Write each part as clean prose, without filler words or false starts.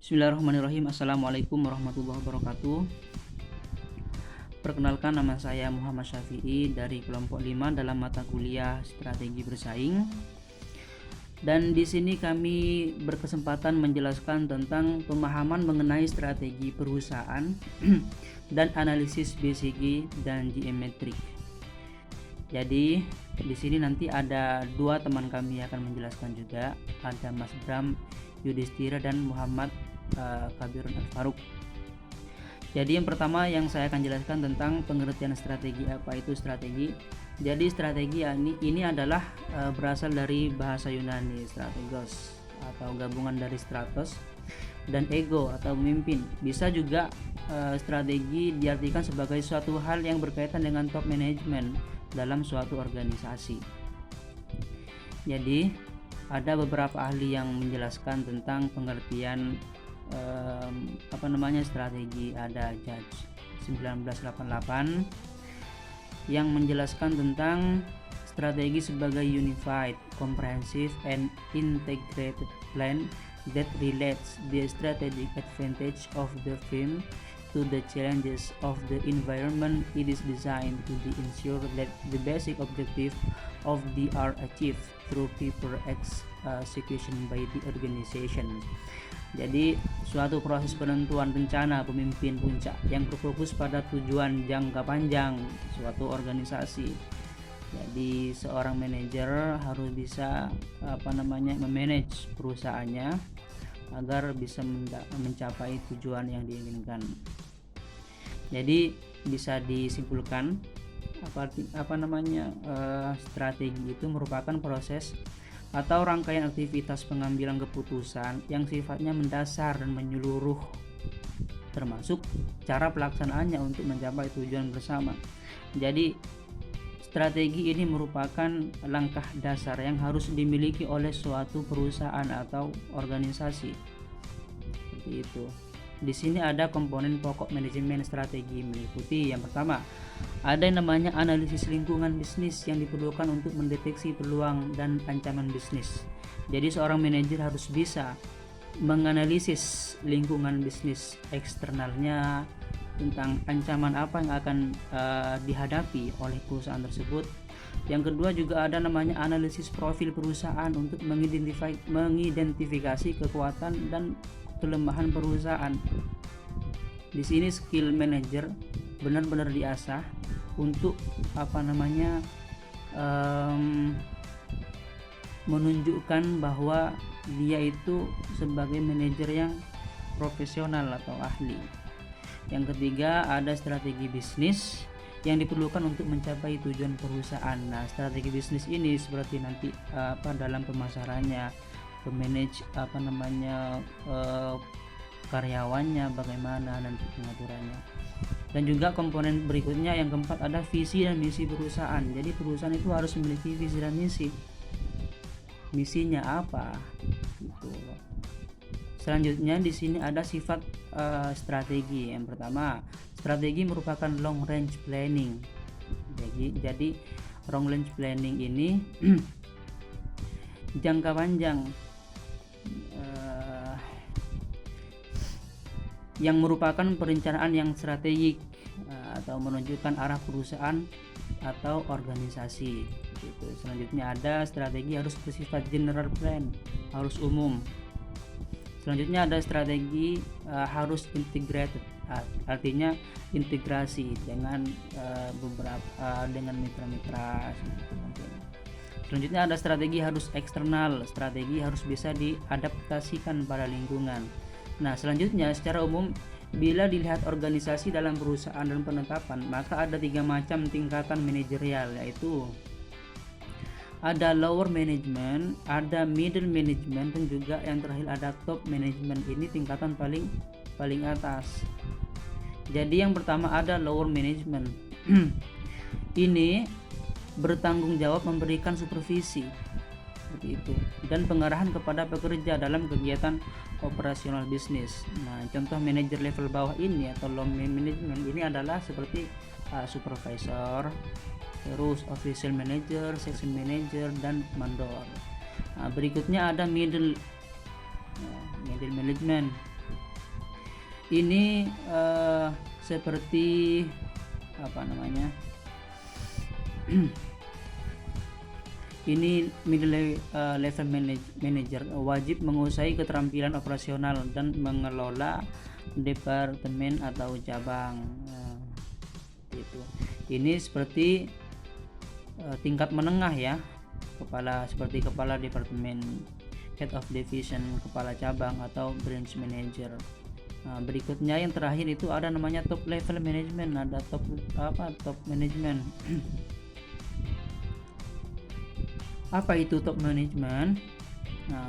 Bismillahirrahmanirrahim. Assalamualaikum warahmatullahi wabarakatuh. Perkenalkan, nama saya Muhammad Syafi'i dari kelompok 5 dalam mata kuliah Strategi Bersaing. Dan di sini kami berkesempatan menjelaskan tentang pemahaman mengenai strategi perusahaan dan analisis BCG dan geometrik. Jadi di sini nanti ada dua teman kami akan menjelaskan juga, ada Mas Bram Yudhistira dan Muhammad Kabirun Al-Faruq. Jadi yang pertama yang saya akan jelaskan tentang pengertian strategi. Apa itu strategi? Jadi strategi ini adalah berasal dari bahasa Yunani strategos atau gabungan dari stratos dan ego atau memimpin. Bisa juga strategi diartikan sebagai suatu hal yang berkaitan dengan top management dalam suatu organisasi. Jadi ada beberapa ahli yang menjelaskan tentang pengertian strategi. Ada Judge 1988 yang menjelaskan tentang strategi sebagai unified, comprehensive and integrated plan that relates the strategic advantage of the firm to the challenges of the environment it is designed to ensure that the basic objective of the are achieved through proper execution by the organization. Jadi suatu proses penentuan rencana pemimpin puncak yang berfokus pada tujuan jangka panjang suatu organisasi. Jadi seorang manajer harus bisa memanage perusahaannya agar bisa mencapai tujuan yang diinginkan. Jadi bisa disimpulkan strategi itu merupakan proses atau rangkaian aktivitas pengambilan keputusan yang sifatnya mendasar dan menyeluruh, termasuk cara pelaksanaannya untuk mencapai tujuan bersama. Jadi strategi ini merupakan langkah dasar yang harus dimiliki oleh suatu perusahaan atau organisasi. Seperti itu. Di sini ada komponen pokok manajemen strategi, meliputi yang pertama, ada yang namanya analisis lingkungan bisnis yang diperlukan untuk mendeteksi peluang dan ancaman bisnis. Jadi seorang manajer harus bisa menganalisis lingkungan bisnis eksternalnya tentang ancaman apa yang akan dihadapi oleh perusahaan tersebut. Yang kedua juga ada namanya analisis profil perusahaan untuk mengidentifikasi kekuatan dan kelemahan perusahaan. Di sini skill manager benar-benar diasah untuk menunjukkan bahwa dia itu sebagai manajer yang profesional atau ahli. Yang ketiga ada strategi bisnis yang diperlukan untuk mencapai tujuan perusahaan. Nah, strategi bisnis ini seperti nanti dalam pemasarannya, memanage karyawannya, bagaimana nanti pengaturannya. Dan juga komponen berikutnya yang keempat ada visi dan misi perusahaan. Jadi perusahaan itu harus memiliki visi dan misi. Misinya apa? Gitu. Selanjutnya di sini ada sifat strategi. Yang pertama, strategi merupakan long range planning. Jadi long range planning ini jangka panjang yang merupakan perencanaan yang strategik atau menunjukkan arah perusahaan atau organisasi. Gitu. Selanjutnya ada strategi harus bersifat general plan, harus umum. Selanjutnya ada strategi harus integrated, artinya integrasi dengan dengan mitra-mitra. Selanjutnya ada strategi harus eksternal, strategi harus bisa diadaptasikan pada lingkungan. Nah, selanjutnya secara umum bila dilihat organisasi dalam perusahaan dan penetapan, maka ada 3 macam tingkatan manajerial, yaitu ada lower management, ada middle management, dan juga yang terakhir ada top management. Ini tingkatan paling atas. Jadi yang pertama ada lower management. Ini bertanggung jawab memberikan supervisi seperti itu dan pengarahan kepada pekerja dalam kegiatan operasional bisnis. Nah, contoh manajer level bawah ini atau low management ini adalah seperti supervisor, terus official manager, section manager, dan mandor. Nah, berikutnya ada middle management. Ini seperti apa namanya? Ini middle level manager wajib menguasai keterampilan operasional dan mengelola departemen atau cabang. Itu. Ini seperti tingkat menengah ya, seperti kepala departemen, head of division, kepala cabang atau branch manager. Berikutnya yang terakhir itu ada namanya top level management, ada top management. Apa itu top management?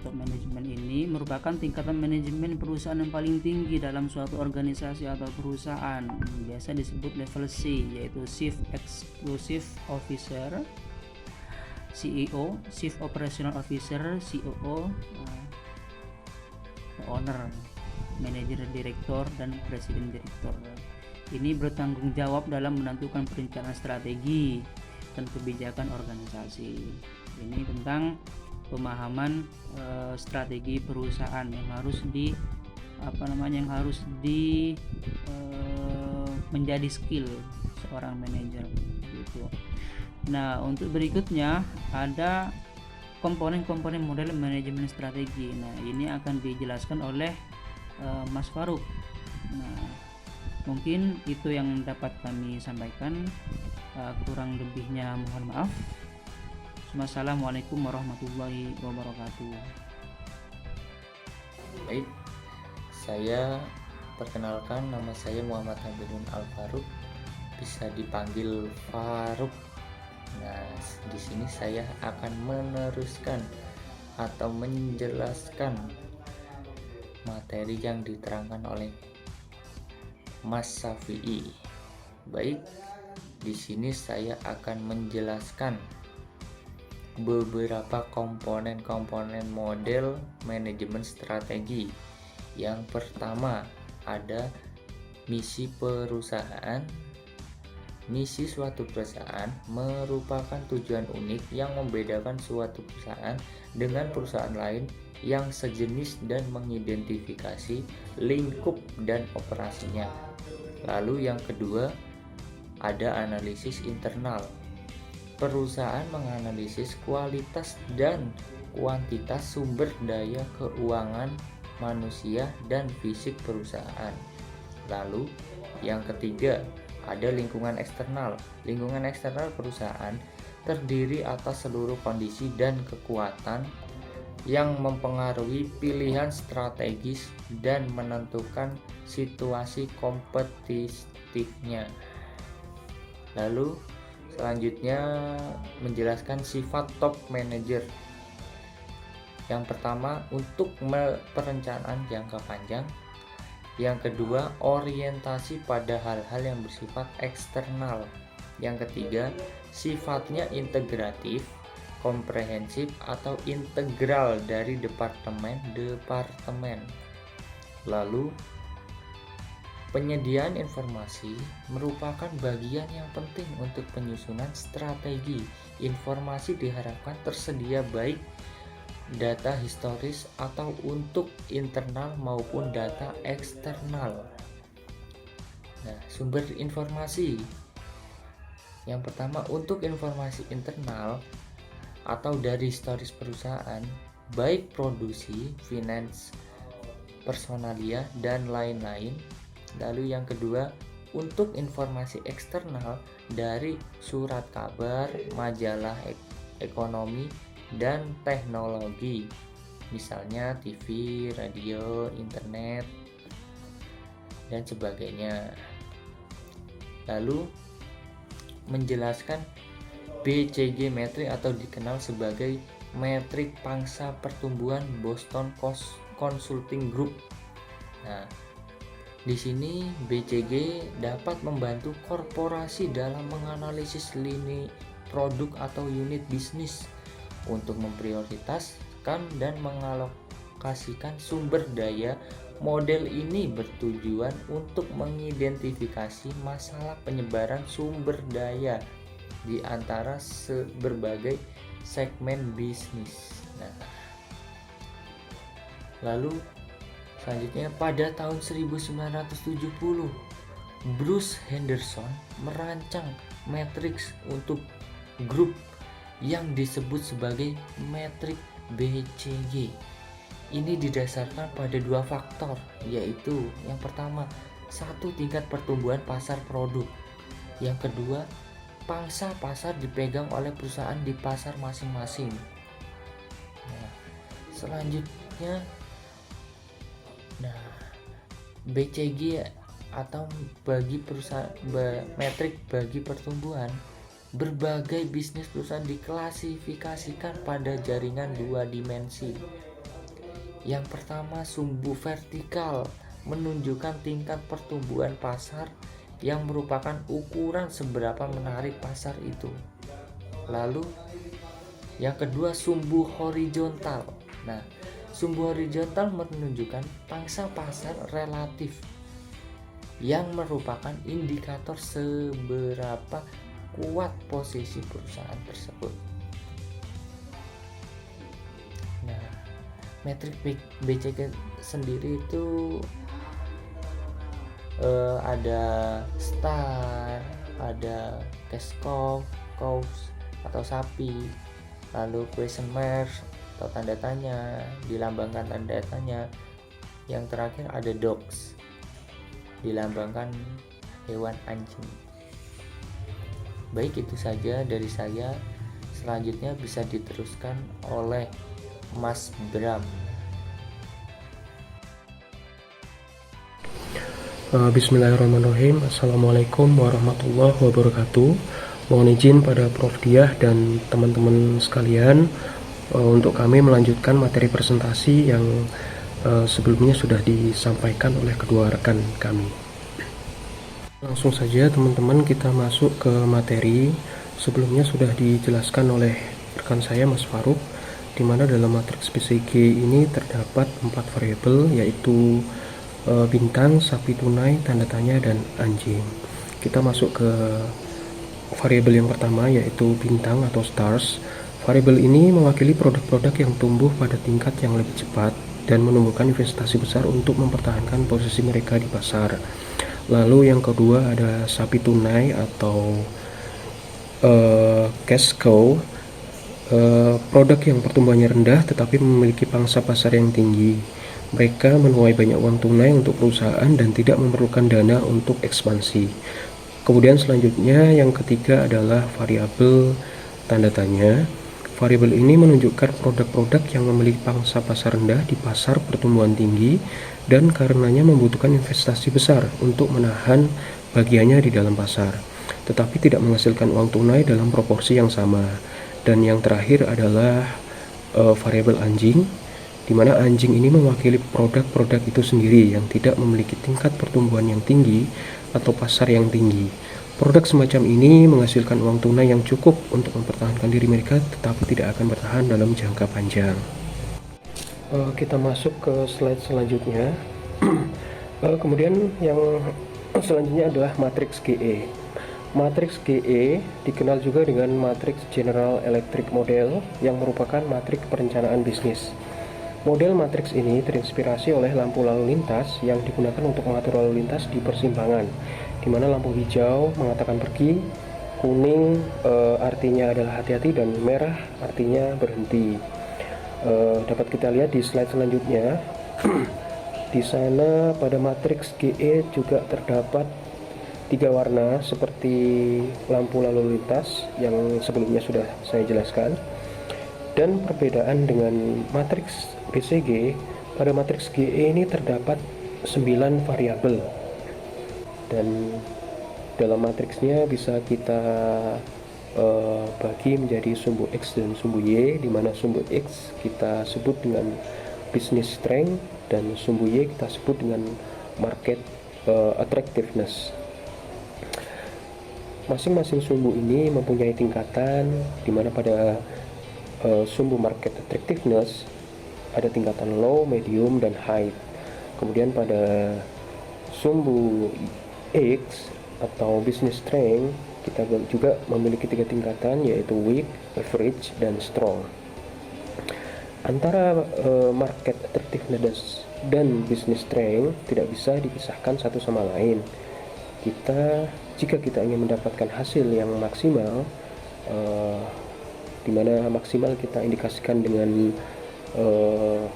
Top management ini merupakan tingkatan manajemen perusahaan yang paling tinggi dalam suatu organisasi atau perusahaan. Biasa disebut level C, yaitu Chief Executive Officer, CEO, Chief Operational Officer, COO, owner, manager direktur, dan presiden direktur. Ini bertanggung jawab dalam menentukan perencanaan strategi dan kebijakan organisasi. Ini tentang pemahaman strategi perusahaan yang harus menjadi skill seorang manajer gitu. Nah, untuk berikutnya ada komponen-komponen model manajemen strategi. Nah, ini akan dijelaskan oleh Mas Faruk. Nah, mungkin itu yang dapat kami sampaikan. Kurang lebihnya mohon maaf. Wassalamualaikum warahmatullahi wabarakatuh. Baik, saya perkenalkan, nama saya Muhammad Hamidun Al-Faruk, bisa dipanggil Faruk. Nah, di sini saya akan meneruskan atau menjelaskan materi yang diterangkan oleh Mas Syafi'i. Baik, di sini saya akan menjelaskan beberapa komponen-komponen model manajemen strategi. Yang pertama ada misi perusahaan. Misi suatu perusahaan merupakan tujuan unik yang membedakan suatu perusahaan dengan perusahaan lain yang sejenis dan mengidentifikasi lingkup dan operasinya. Lalu yang kedua ada analisis internal. Perusahaan menganalisis kualitas dan kuantitas sumber daya keuangan manusia dan fisik perusahaan. Lalu yang ketiga ada lingkungan eksternal. Lingkungan eksternal perusahaan terdiri atas seluruh kondisi dan kekuatan yang mempengaruhi pilihan strategis dan menentukan situasi kompetitifnya. Lalu selanjutnya menjelaskan sifat top manager. Yang pertama untuk perencanaan jangka panjang. Yang kedua orientasi pada hal-hal yang bersifat eksternal. Yang ketiga sifatnya integratif, komprehensif atau integral dari departemen. Lalu penyediaan informasi merupakan bagian yang penting untuk penyusunan strategi. Informasi diharapkan tersedia baik data historis atau untuk internal maupun data eksternal. Nah, sumber informasi. Yang pertama untuk informasi internal atau dari historis perusahaan, baik produksi, finance, personalia, dan lain-lain. Lalu yang kedua untuk informasi eksternal dari surat kabar, majalah ekonomi dan teknologi, misalnya TV, radio, internet, dan sebagainya. Lalu menjelaskan BCG metrik atau dikenal sebagai metrik pangsa pertumbuhan Boston Consulting Group. Nah, di sini BCG dapat membantu korporasi dalam menganalisis lini produk atau unit bisnis untuk memprioritaskan dan mengalokasikan sumber daya. Model ini bertujuan untuk mengidentifikasi masalah penyebaran sumber daya di antara berbagai segmen bisnis. Nah, lalu Selanjutnya, pada tahun 1970, Bruce Henderson merancang matriks untuk grup yang disebut sebagai metrik BCG. Ini didasarkan pada dua faktor, yaitu yang pertama, satu, tingkat pertumbuhan pasar produk. Yang kedua, pangsa pasar dipegang oleh perusahaan di pasar masing-masing. Nah, selanjutnya, BCG atau bagi perusahaan metrik bagi pertumbuhan, berbagai bisnis perusahaan diklasifikasikan pada jaringan dua dimensi. Yang pertama, sumbu vertikal menunjukkan tingkat pertumbuhan pasar yang merupakan ukuran seberapa menarik pasar itu. Lalu yang kedua, sumbu horizontal. Nah, sumbu horizontal menunjukkan pangsa pasar relatif yang merupakan indikator seberapa kuat posisi perusahaan tersebut. Nah, metrik BCG sendiri itu ada star, ada cash cow atau sapi, lalu question mark atau tanda tanya, dilambangkan tanda tanya. Yang terakhir ada dogs, dilambangkan hewan anjing. Baik, itu saja dari saya. Selanjutnya bisa diteruskan oleh Mas Bram. Bismillahirrahmanirrahim. Assalamualaikum warahmatullahi wabarakatuh. Mohon izin pada Prof Diah dan teman-teman sekalian untuk kami melanjutkan materi presentasi yang sebelumnya sudah disampaikan oleh kedua rekan kami. Langsung saja teman-teman kita masuk ke materi. Sebelumnya sudah dijelaskan oleh rekan saya Mas Faruk, di mana dalam matriks BCG ini terdapat 4 variabel, yaitu bintang, sapi tunai, tanda tanya, dan anjing. Kita masuk ke variabel yang pertama, yaitu bintang atau stars. Variabel ini mewakili produk-produk yang tumbuh pada tingkat yang lebih cepat dan menumbuhkan investasi besar untuk mempertahankan posisi mereka di pasar. Lalu yang kedua ada sapi tunai atau cash cow, produk yang pertumbuhannya rendah tetapi memiliki pangsa pasar yang tinggi. Mereka menuai banyak uang tunai untuk perusahaan dan tidak memerlukan dana untuk ekspansi. Kemudian selanjutnya yang ketiga adalah variabel tanda tanya. Variabel ini menunjukkan produk-produk yang memiliki pangsa pasar rendah di pasar pertumbuhan tinggi dan karenanya membutuhkan investasi besar untuk menahan bagiannya di dalam pasar, tetapi tidak menghasilkan uang tunai dalam proporsi yang sama. Dan yang terakhir adalah variabel anjing, di mana anjing ini mewakili produk-produk itu sendiri yang tidak memiliki tingkat pertumbuhan yang tinggi atau pasar yang tinggi. Produk semacam ini menghasilkan uang tunai yang cukup untuk mempertahankan diri mereka, tetapi tidak akan bertahan dalam jangka panjang. Kita masuk ke slide selanjutnya. Kemudian yang selanjutnya adalah matriks GE. Matriks GE dikenal juga dengan matriks General Electric Model yang merupakan matriks perencanaan bisnis. Model matriks ini terinspirasi oleh lampu lalu lintas yang digunakan untuk mengatur lalu lintas di persimpangan, di mana lampu hijau mengatakan pergi, kuning artinya adalah hati-hati, dan merah artinya berhenti. Dapat kita lihat di slide selanjutnya. Di sana pada matriks GE juga terdapat 3 warna seperti lampu lalu lintas yang sebelumnya sudah saya jelaskan. Dan perbedaan dengan matriks BCG, pada matriks GE ini terdapat 9 variabel. Dan dalam matriksnya bisa kita bagi menjadi sumbu X dan sumbu Y, di mana sumbu X kita sebut dengan business strength dan sumbu Y kita sebut dengan market attractiveness. Masing-masing sumbu ini mempunyai tingkatan, di mana pada sumbu market attractiveness ada tingkatan low, medium, dan high. Kemudian pada sumbu X atau business strength kita juga memiliki 3 tingkatan, yaitu weak, average, dan strong. Antara market attractiveness dan business strength tidak bisa dipisahkan satu sama lain. Jika kita ingin mendapatkan hasil yang maksimal, di mana maksimal kita indikasikan dengan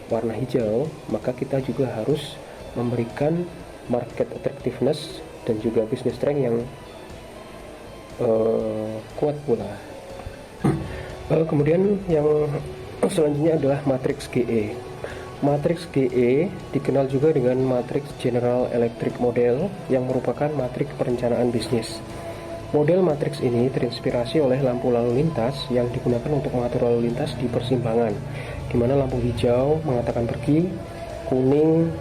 warna hijau, maka kita juga harus memberikan market attractiveness dan juga business strength yang kuat pula. Kemudian yang selanjutnya adalah matriks GE. Matriks GE dikenal juga dengan matriks General Electric Model yang merupakan matriks perencanaan bisnis. Model matriks ini terinspirasi oleh lampu lalu lintas yang digunakan untuk mengatur lalu lintas di persimpangan, di mana lampu hijau mengatakan pergi, kuning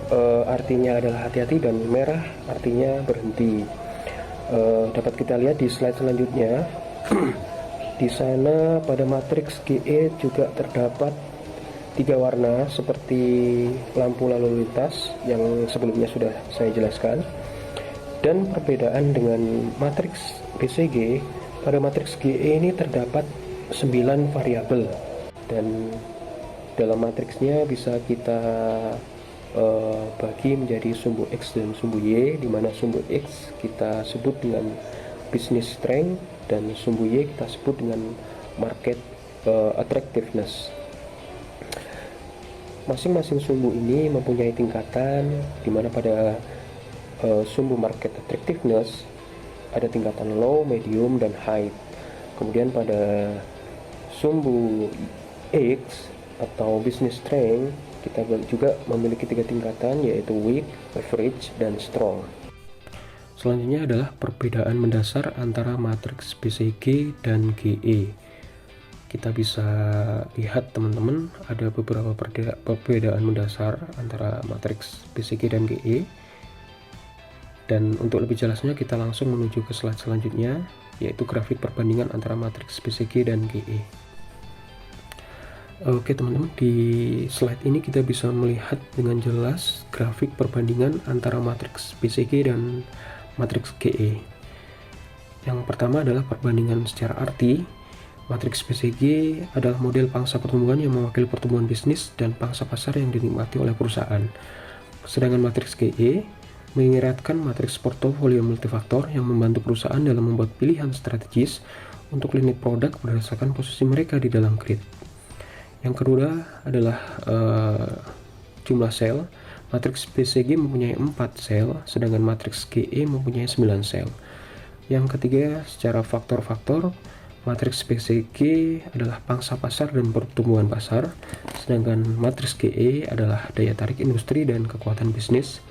artinya adalah hati-hati, dan merah artinya berhenti. Dapat kita lihat di slide selanjutnya. Di sana pada matriks GE juga terdapat 3 warna seperti lampu lalu lintas yang sebelumnya sudah saya jelaskan. Dan perbedaan dengan matriks BCG, pada matriks GE ini terdapat 9 variabel, dan dalam matriksnya bisa kita bagi menjadi sumbu X dan sumbu Y, di mana sumbu X kita sebut dengan business strength dan sumbu Y kita sebut dengan market attractiveness. Masing-masing sumbu ini mempunyai tingkatan, di mana pada sumbu market attractiveness ada tingkatan low, medium, dan high. Kemudian pada sumbu X atau business strength kita juga memiliki 3 tingkatan, yaitu weak, average, dan strong. Selanjutnya adalah perbedaan mendasar antara matriks BCG dan GE. Kita bisa lihat teman-teman, ada beberapa perbedaan mendasar antara matriks BCG dan GE. Dan untuk lebih jelasnya kita langsung menuju ke slide selanjutnya, yaitu grafik perbandingan antara matriks BCG dan GE. Oke teman-teman, di slide ini kita bisa melihat dengan jelas grafik perbandingan antara matriks BCG dan matriks GE. Yang pertama adalah perbandingan secara arti. Matriks BCG adalah model pangsa pertumbuhan yang mewakili pertumbuhan bisnis dan pangsa pasar yang dinikmati oleh perusahaan. Sedangkan matriks GE mengiratkan matriks portofolio multifaktor yang membantu perusahaan dalam membuat pilihan strategis untuk lini produk berdasarkan posisi mereka di dalam grid. Yang kedua adalah jumlah sel. Matriks BCG mempunyai 4 sel, sedangkan matriks GE mempunyai 9 sel. Yang ketiga, secara faktor-faktor, matriks BCG adalah pangsa pasar dan pertumbuhan pasar, sedangkan matriks GE adalah daya tarik industri dan kekuatan bisnis.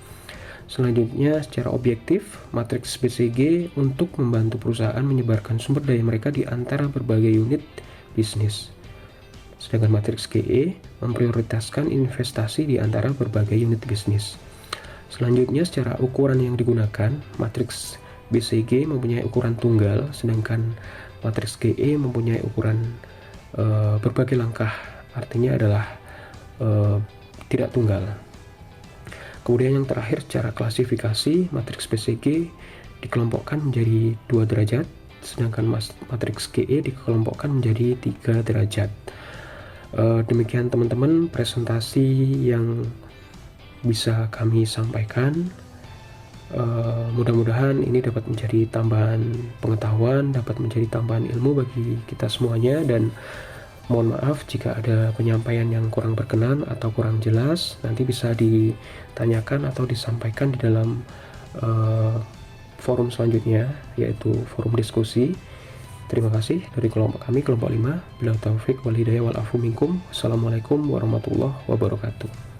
Selanjutnya, secara objektif, matriks BCG untuk membantu perusahaan menyebarkan sumber daya mereka di antara berbagai unit bisnis. Sedangkan matriks GE memprioritaskan investasi di antara berbagai unit bisnis. Selanjutnya, secara ukuran yang digunakan, matriks BCG mempunyai ukuran tunggal, sedangkan matriks GE mempunyai ukuran berbagai langkah, artinya adalah tidak tunggal. Kemudian yang terakhir, secara klasifikasi, matriks BCG dikelompokkan menjadi 2 derajat, sedangkan matriks GE dikelompokkan menjadi 3 derajat. Demikian teman-teman presentasi yang bisa kami sampaikan. Mudah-mudahan ini dapat menjadi tambahan pengetahuan, dapat menjadi tambahan ilmu bagi kita semuanya, dan mohon maaf jika ada penyampaian yang kurang berkenan atau kurang jelas. Nanti bisa ditanyakan atau disampaikan di dalam forum selanjutnya, yaitu forum diskusi. Terima kasih dari kelompok kami, kelompok 5. Billahi taufik wal hidayah wal afu minkum. Wassalamualaikum warahmatullahi wabarakatuh.